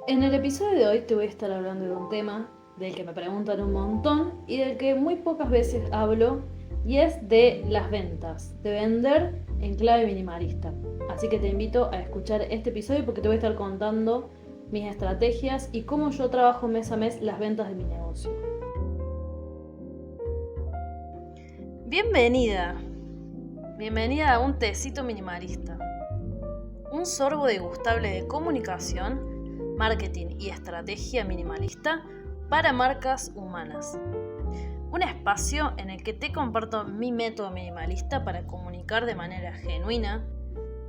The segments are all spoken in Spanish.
En el episodio de hoy te voy a estar hablando de un tema del que me preguntan un montón y del que muy pocas veces hablo, y es de las ventas, de vender en clave minimalista. Así que te invito a escuchar este episodio porque te voy a estar contando mis estrategias y cómo yo trabajo mes a mes las ventas de mi negocio. Bienvenida a un tecito minimalista, un sorbo degustable de comunicación, marketing y estrategia minimalista para marcas humanas. Un espacio en el que te comparto mi método minimalista para comunicar de manera genuina,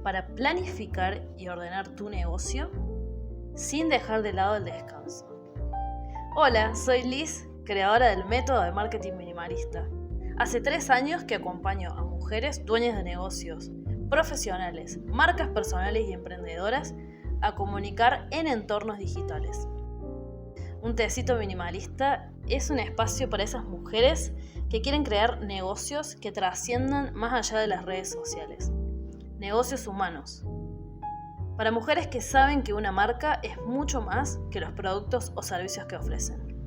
para planificar y ordenar tu negocio sin dejar de lado el descanso. Hola, soy Liz, creadora del método de marketing minimalista. Hace 3 años que acompaño a mujeres dueñas de negocios, profesionales, marcas personales y emprendedoras a comunicar en entornos digitales. Un tecito minimalista es un espacio para esas mujeres que quieren crear negocios que trasciendan más allá de las redes sociales. Negocios humanos. Para mujeres que saben que una marca es mucho más que los productos o servicios que ofrecen.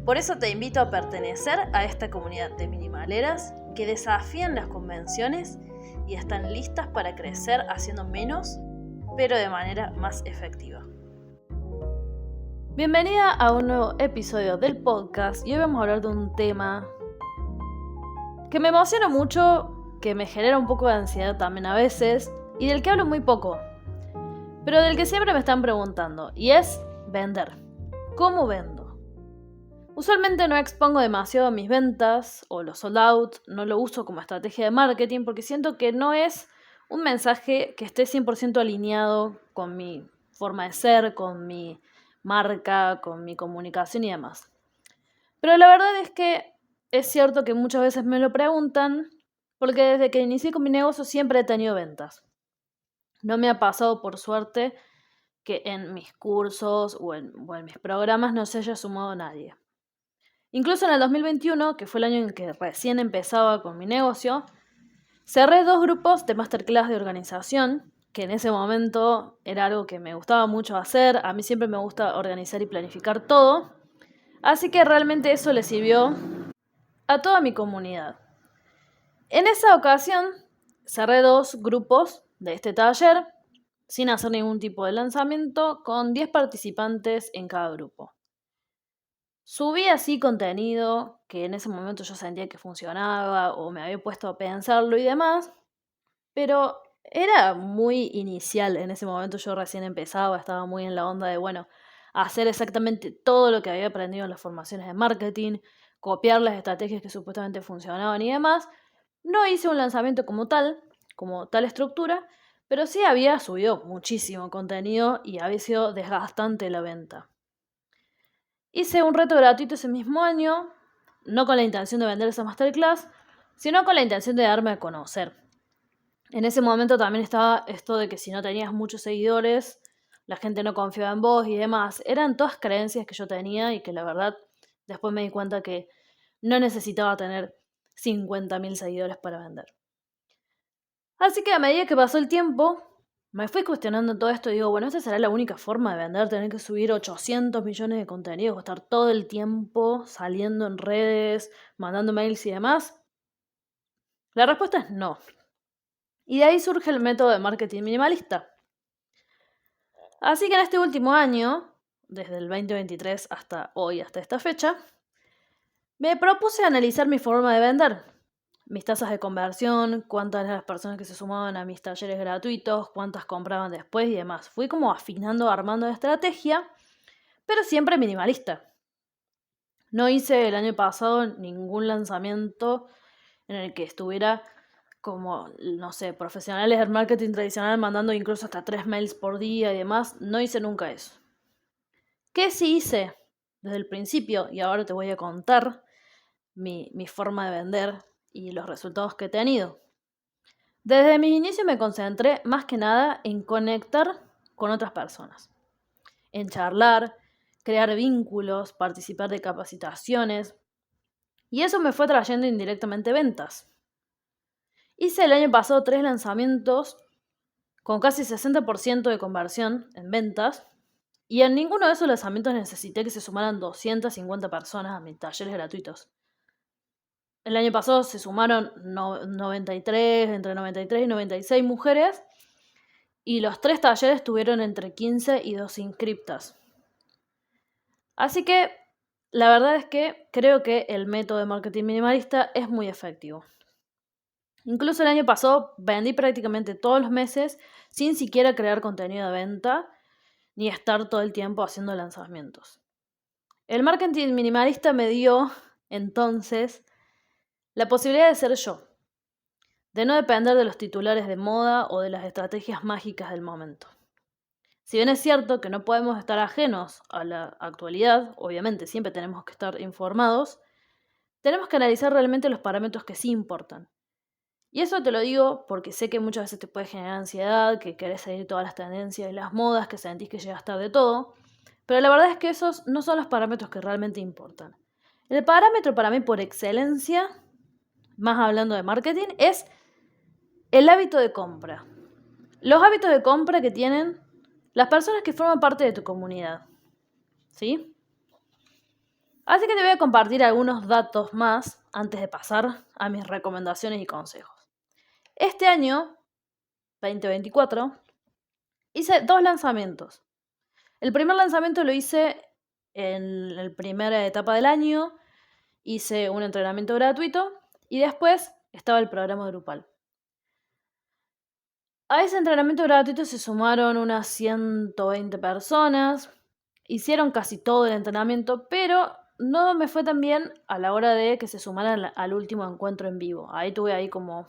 Por eso te invito a pertenecer a esta comunidad de minimaleras que desafían las convenciones y están listas para crecer haciendo menos, pero de manera más efectiva. Bienvenida a un nuevo episodio del podcast y hoy vamos a hablar de un tema que me emociona mucho, que me genera un poco de ansiedad también a veces y del que hablo muy poco, pero del que siempre me están preguntando, y es vender. ¿Cómo vendo? Usualmente no expongo demasiado mis ventas o los sold out, no lo uso como estrategia de marketing porque siento que no es un mensaje que esté 100% alineado con mi forma de ser, con mi marca, con mi comunicación y demás. Pero la verdad es que es cierto que muchas veces me lo preguntan porque desde que inicié con mi negocio siempre he tenido ventas. No me ha pasado, por suerte, que en mis cursos o en mis programas no se haya sumado nadie. Incluso en el 2021, que fue el año en que recién empezaba con mi negocio, cerré 2 grupos de masterclass de organización, que en ese momento era algo que me gustaba mucho hacer. A mí siempre me gusta organizar y planificar todo. Así que realmente eso le sirvió a toda mi comunidad. En esa ocasión cerré 2 grupos de este taller sin hacer ningún tipo de lanzamiento, con 10 participantes en cada grupo. Subí así contenido que en ese momento yo sentía que funcionaba o me había puesto a pensarlo y demás, pero era muy inicial. En ese momento yo recién empezaba, estaba muy en la onda de, hacer exactamente todo lo que había aprendido en las formaciones de marketing, copiar las estrategias que supuestamente funcionaban y demás. No hice un lanzamiento como tal estructura, pero sí había subido muchísimo contenido y había sido desgastante la venta. Hice un reto gratuito ese mismo año, no con la intención de vender esa masterclass, sino con la intención de darme a conocer. En ese momento también estaba esto de que si no tenías muchos seguidores, la gente no confiaba en vos y demás. Eran todas creencias que yo tenía y que la verdad después me di cuenta que no necesitaba tener 50.000 seguidores para vender. Así que a medida que pasó el tiempo, me fui cuestionando todo esto y digo, esta será la única forma de vender, tener que subir 800 millones de contenidos, estar todo el tiempo saliendo en redes, mandando mails y demás. La respuesta es no. Y de ahí surge el método de marketing minimalista. Así que en este último año, desde el 2023 hasta hoy, hasta esta fecha, me propuse analizar mi forma de vender. Mis tasas de conversión, cuántas eran las personas que se sumaban a mis talleres gratuitos, cuántas compraban después y demás. Fui como afinando, armando la estrategia, pero siempre minimalista. No hice el año pasado ningún lanzamiento en el que estuviera como, profesionales del marketing tradicional mandando incluso hasta 3 mails por día y demás. No hice nunca eso. ¿Qué sí hice desde el principio? Y ahora te voy a contar mi forma de vender y los resultados que he tenido. Desde mis inicios me concentré más que nada en conectar con otras personas, en charlar, crear vínculos, participar de capacitaciones, y eso me fue trayendo indirectamente ventas. Hice el año pasado 3 lanzamientos con casi 60% de conversión en ventas, Y en ninguno de esos lanzamientos necesité que se sumaran 250 personas a mis talleres gratuitos. El año pasado se sumaron 93, entre 93 y 96 mujeres, y los 3 talleres tuvieron entre 15 y 2 inscriptas. Así que la verdad es que creo que el método de marketing minimalista es muy efectivo. Incluso el año pasado vendí prácticamente todos los meses sin siquiera crear contenido de venta ni estar todo el tiempo haciendo lanzamientos. El marketing minimalista me dio entonces la posibilidad de ser yo, de no depender de los titulares de moda o de las estrategias mágicas del momento. Si bien es cierto que no podemos estar ajenos a la actualidad, obviamente siempre tenemos que estar informados, tenemos que analizar realmente los parámetros que sí importan. Y eso te lo digo porque sé que muchas veces te puede generar ansiedad, que querés seguir todas las tendencias y las modas, que sentís que llegas tarde de todo, pero la verdad es que esos no son los parámetros que realmente importan. El parámetro para mí por excelencia, más hablando de marketing, es el hábito de compra. Los hábitos de compra que tienen las personas que forman parte de tu comunidad. ¿Sí? Así que te voy a compartir algunos datos más antes de pasar a mis recomendaciones y consejos. Este año, 2024, hice 2 lanzamientos. El primer lanzamiento lo hice en la primera etapa del año, hice un entrenamiento gratuito y después estaba el programa grupal. A ese entrenamiento gratuito se sumaron unas 120 personas, hicieron casi todo el entrenamiento, pero no me fue tan bien a la hora de que se sumaran al último encuentro en vivo. Ahí tuve como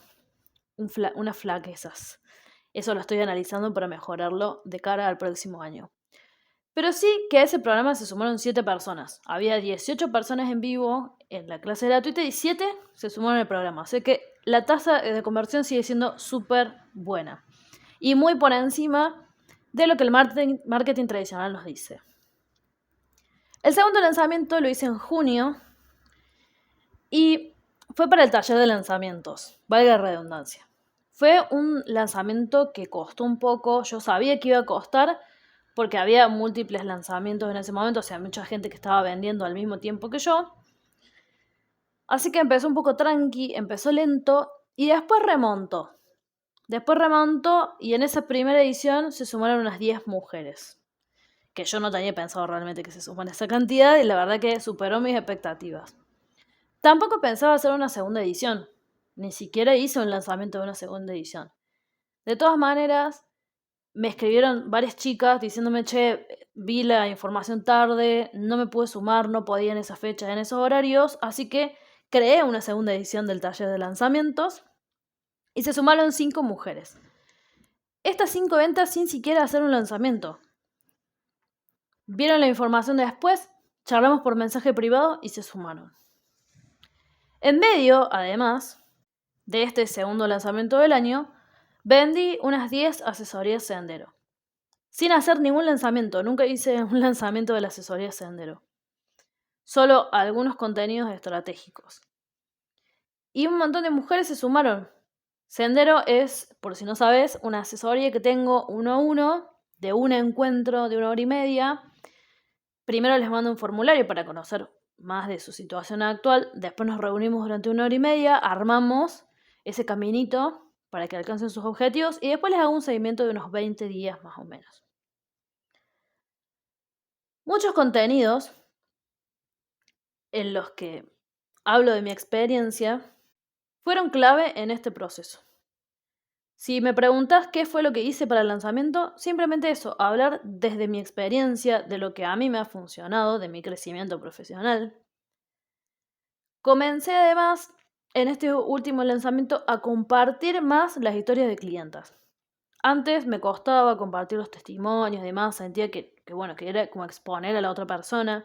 unas flaquezas. Eso lo estoy analizando para mejorarlo de cara al próximo año. Pero sí que a ese programa se sumaron 7 personas. Había 18 personas en vivo en la clase gratuita y 7 se sumaron al programa. Así que la tasa de conversión sigue siendo súper buena. Y muy por encima de lo que el marketing tradicional nos dice. El segundo lanzamiento lo hice en junio y fue para el taller de lanzamientos, valga la redundancia. Fue un lanzamiento que costó un poco, yo sabía que iba a costar porque había múltiples lanzamientos en ese momento, o sea, mucha gente que estaba vendiendo al mismo tiempo que yo. Así que empezó un poco tranqui, empezó lento y después remontó. Y en esa primera edición se sumaron unas 10 mujeres. Que yo no tenía pensado realmente que se sumaran esa cantidad y la verdad que superó mis expectativas. Tampoco pensaba hacer una segunda edición. Ni siquiera hice un lanzamiento de una segunda edición. De todas maneras, me escribieron varias chicas diciéndome, che, vi la información tarde, no me pude sumar, no podía en esas fechas, en esos horarios, así que creé una segunda edición del taller de lanzamientos y se sumaron 5 mujeres. Estas 5 ventas sin siquiera hacer un lanzamiento. Vieron la información de después, charlamos por mensaje privado y se sumaron. En medio, además, de este segundo lanzamiento del año, vendí unas 10 asesorías Sendero. Sin hacer ningún lanzamiento, nunca hice un lanzamiento de la asesoría Sendero. Solo algunos contenidos estratégicos. Y un montón de mujeres se sumaron. Sendero es, por si no sabes, una asesoría que tengo 1 a 1, de un encuentro de 1 hora y media. Primero les mando un formulario para conocer más de su situación actual. Después nos reunimos durante 1 hora y media, armamos ese caminito para que alcancen sus objetivos y después les hago un seguimiento de unos 20 días más o menos. Muchos contenidos en los que hablo de mi experiencia fueron clave en este proceso. Si me preguntas qué fue lo que hice para el lanzamiento, simplemente eso, hablar desde mi experiencia, de lo que a mí me ha funcionado, de mi crecimiento profesional. Comencé además en este último lanzamiento a compartir más las historias de clientas. Antes me costaba compartir los testimonios y demás, sentía que era como exponer a la otra persona.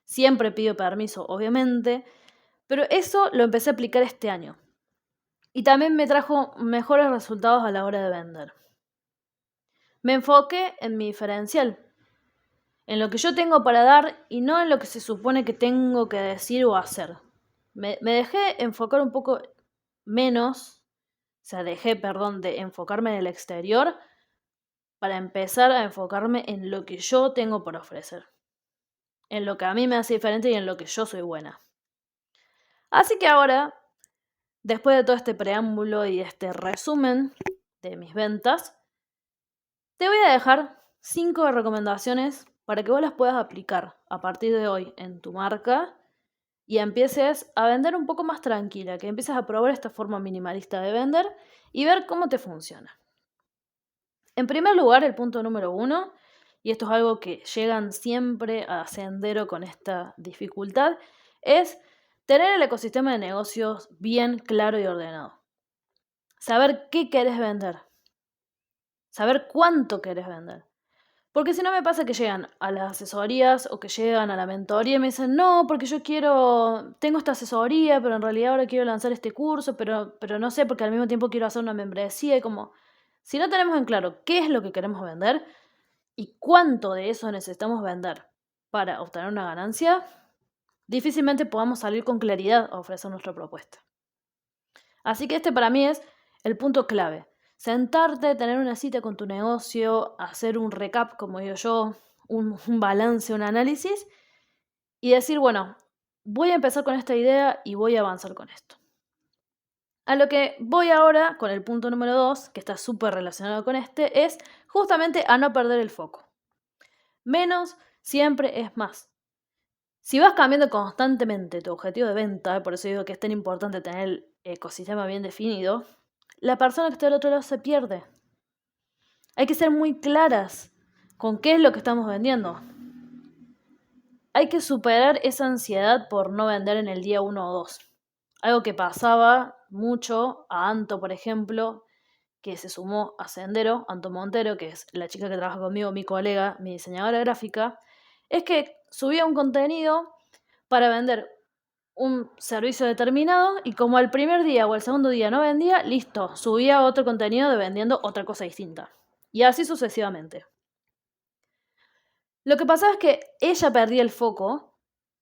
Siempre pido permiso, obviamente, pero eso lo empecé a aplicar este año. Y también me trajo mejores resultados a la hora de vender. Me enfoqué en mi diferencial, en lo que yo tengo para dar y no en lo que se supone que tengo que decir o hacer. Me dejé enfocar un poco menos, dejé de enfocarme en el exterior para empezar a enfocarme en lo que yo tengo por ofrecer, en lo que a mí me hace diferente y en lo que yo soy buena. Así que ahora, después de todo este preámbulo y este resumen de mis ventas, te voy a dejar 5 recomendaciones para que vos las puedas aplicar a partir de hoy en tu marca y empieces a vender un poco más tranquila, que empieces a probar esta forma minimalista de vender y ver cómo te funciona. En primer lugar, el punto número 1, y esto es algo que llegan siempre a Sendero con esta dificultad, es tener el ecosistema de negocios bien claro y ordenado. Saber qué querés vender. Saber cuánto querés vender. Porque si no me pasa que llegan a las asesorías o que llegan a la mentoría y me dicen, no, porque yo tengo esta asesoría, pero en realidad ahora quiero lanzar este curso, pero no sé, porque al mismo tiempo quiero hacer una membresía. Y como, si no tenemos en claro qué es lo que queremos vender y cuánto de eso necesitamos vender para obtener una ganancia, difícilmente podamos salir con claridad a ofrecer nuestra propuesta. Así que este para mí es el punto clave. Sentarte, tener una cita con tu negocio, hacer un recap, como digo yo, un balance, un análisis y decir, bueno, voy a empezar con esta idea y voy a avanzar con esto. A lo que voy ahora con el punto número 2, que está súper relacionado con este, es justamente a no perder el foco. Menos siempre es más. Si vas cambiando constantemente tu objetivo de venta, por eso digo que es tan importante tener el ecosistema bien definido, la persona que está del otro lado se pierde. Hay que ser muy claras con qué es lo que estamos vendiendo. Hay que superar esa ansiedad por no vender en el día 1 o 2. Algo que pasaba mucho a Anto, por ejemplo, que se sumó a Sendero, Anto Montero, que es la chica que trabaja conmigo, mi colega, mi diseñadora gráfica, es que subía un contenido para vender un servicio determinado y como al primer día o al segundo día no vendía, listo, subía otro contenido de vendiendo otra cosa distinta. Y así sucesivamente. Lo que pasaba es que ella perdía el foco,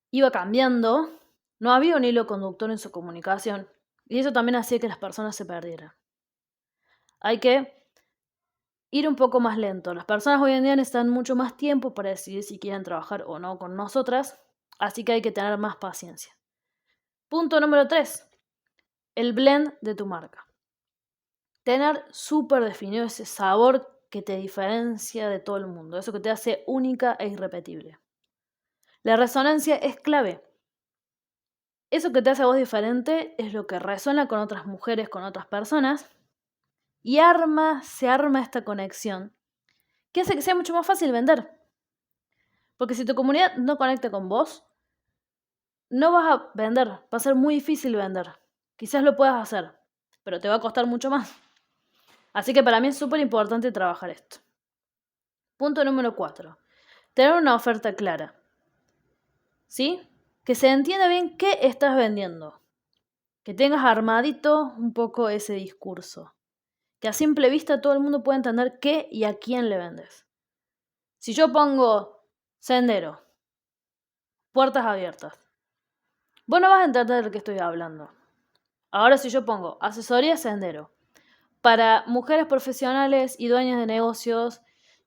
iba cambiando, no había un hilo conductor en su comunicación y eso también hacía que las personas se perdieran. Hay que ir un poco más lento. Las personas hoy en día necesitan mucho más tiempo para decidir si quieren trabajar o no con nosotras, así que hay que tener más paciencia. Punto número 3. El blend de tu marca. Tener súper definido ese sabor que te diferencia de todo el mundo, eso que te hace única e irrepetible. La resonancia es clave. Eso que te hace a vos diferente es lo que resuena con otras mujeres, con otras personas, y se arma esta conexión, que hace que sea mucho más fácil vender. Porque si tu comunidad no conecta con vos, no vas a vender, va a ser muy difícil vender. Quizás lo puedas hacer, pero te va a costar mucho más. Así que para mí es súper importante trabajar esto. Punto número 4. Tener una oferta clara. ¿Sí? Que se entienda bien qué estás vendiendo. Que tengas armadito un poco ese discurso. Que a simple vista todo el mundo pueda entender qué y a quién le vendes. Si yo pongo Sendero, puertas abiertas, vos no vas a entender de lo que estoy hablando. Ahora si yo pongo asesoría Sendero, para mujeres profesionales y dueñas de negocios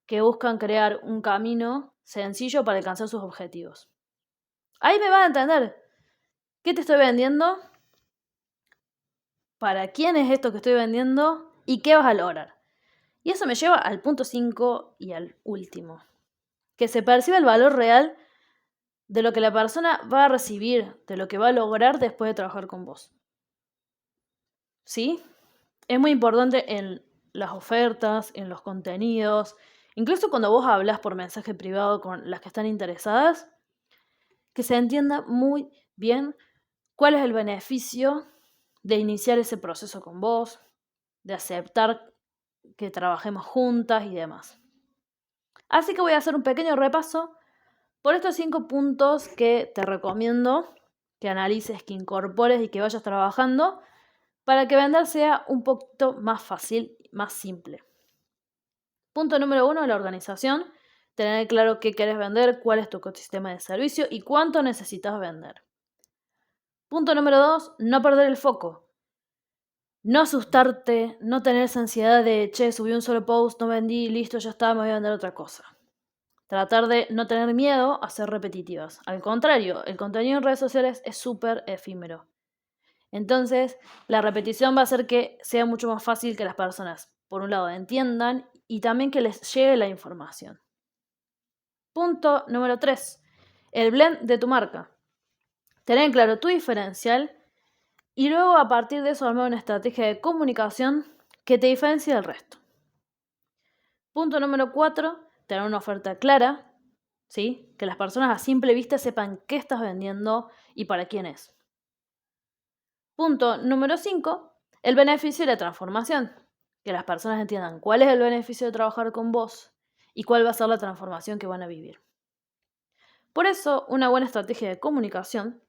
que buscan crear un camino sencillo para alcanzar sus objetivos. Ahí me van a entender qué te estoy vendiendo, para quién es esto que estoy vendiendo y qué vas a lograr. Y eso me lleva al punto 5 y al último. Que se perciba el valor real de lo que la persona va a recibir, de lo que va a lograr después de trabajar con vos. ¿Sí? Es muy importante en las ofertas, en los contenidos, incluso cuando vos hablas por mensaje privado con las que están interesadas, que se entienda muy bien cuál es el beneficio de iniciar ese proceso con vos, de aceptar que trabajemos juntas y demás. Así que voy a hacer un pequeño repaso por estos 5 puntos que te recomiendo que analices, que incorpores y que vayas trabajando para que vender sea un poquito más fácil, más simple. Punto número 1, la organización. Tener claro qué quieres vender, cuál es tu ecosistema de servicio y cuánto necesitas vender. Punto número 2, no perder el foco. No asustarte, no tener esa ansiedad de, che, subí un solo post, no vendí, listo, ya está, me voy a vender otra cosa. Tratar de no tener miedo a ser repetitivas. Al contrario, el contenido en redes sociales es súper efímero. Entonces, la repetición va a hacer que sea mucho más fácil que las personas, por un lado, entiendan y también que les llegue la información. Punto número 3. El blend de tu marca. Tener claro tu diferencial y luego a partir de eso armar una estrategia de comunicación que te diferencie del resto. Punto número 4. Tener una oferta clara, ¿sí? Que las personas a simple vista sepan qué estás vendiendo y para quién es. Punto número 5. El beneficio y la transformación. Que las personas entiendan cuál es el beneficio de trabajar con vos y cuál va a ser la transformación que van a vivir. Por eso, una buena estrategia de comunicación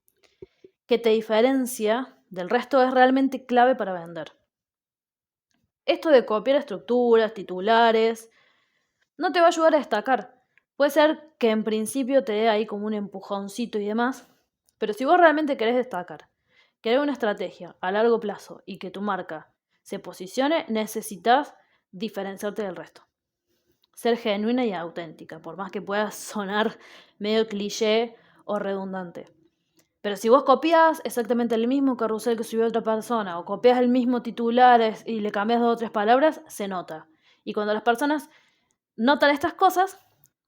que te diferencia del resto es realmente clave para vender. Esto de copiar estructuras, titulares, no te va a ayudar a destacar. Puede ser que en principio te dé ahí como un empujoncito y demás, pero si vos realmente querés destacar, querés una estrategia a largo plazo y que tu marca se posicione, necesitas diferenciarte del resto. Ser genuina y auténtica, por más que pueda sonar medio cliché o redundante. Pero si vos copias exactamente el mismo carrusel que subió otra persona o copias el mismo titular y le cambias 2 o 3 palabras, se nota. Y cuando las personas notan estas cosas,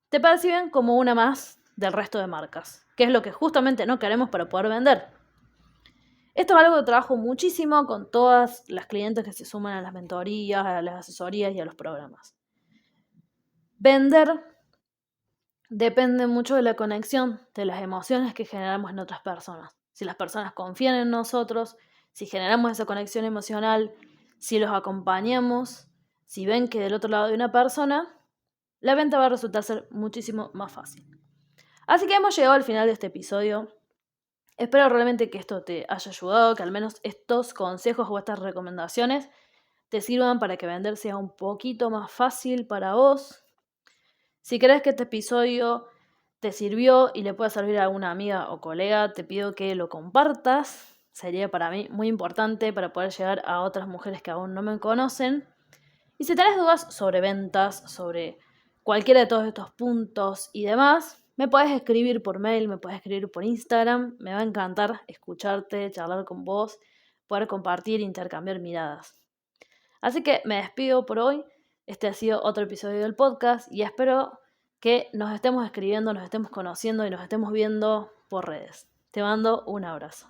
te perciben como una más del resto de marcas, que es lo que justamente no queremos para poder vender. Esto es algo que trabajo muchísimo con todas las clientes que se suman a las mentorías, a las asesorías y a los programas. Vender depende mucho de la conexión, de las emociones que generamos en otras personas. Si las personas confían en nosotros, si generamos esa conexión emocional, si los acompañamos, si ven que del otro lado hay una persona, la venta va a resultar ser muchísimo más fácil. Así que hemos llegado al final de este episodio. Espero realmente que esto te haya ayudado, que al menos estos consejos o estas recomendaciones te sirvan para que vender sea un poquito más fácil para vos. Si crees que este episodio te sirvió y le puede servir a alguna amiga o colega, te pido que lo compartas. Sería para mí muy importante para poder llegar a otras mujeres que aún no me conocen. Y si tenés dudas sobre ventas, sobre cualquiera de todos estos puntos y demás, me podés escribir por mail, me podés escribir por Instagram. Me va a encantar escucharte, charlar con vos, poder compartir e intercambiar miradas. Así que me despido por hoy. Este ha sido otro episodio del podcast y espero que nos estemos escribiendo, nos estemos conociendo y nos estemos viendo por redes. Te mando un abrazo.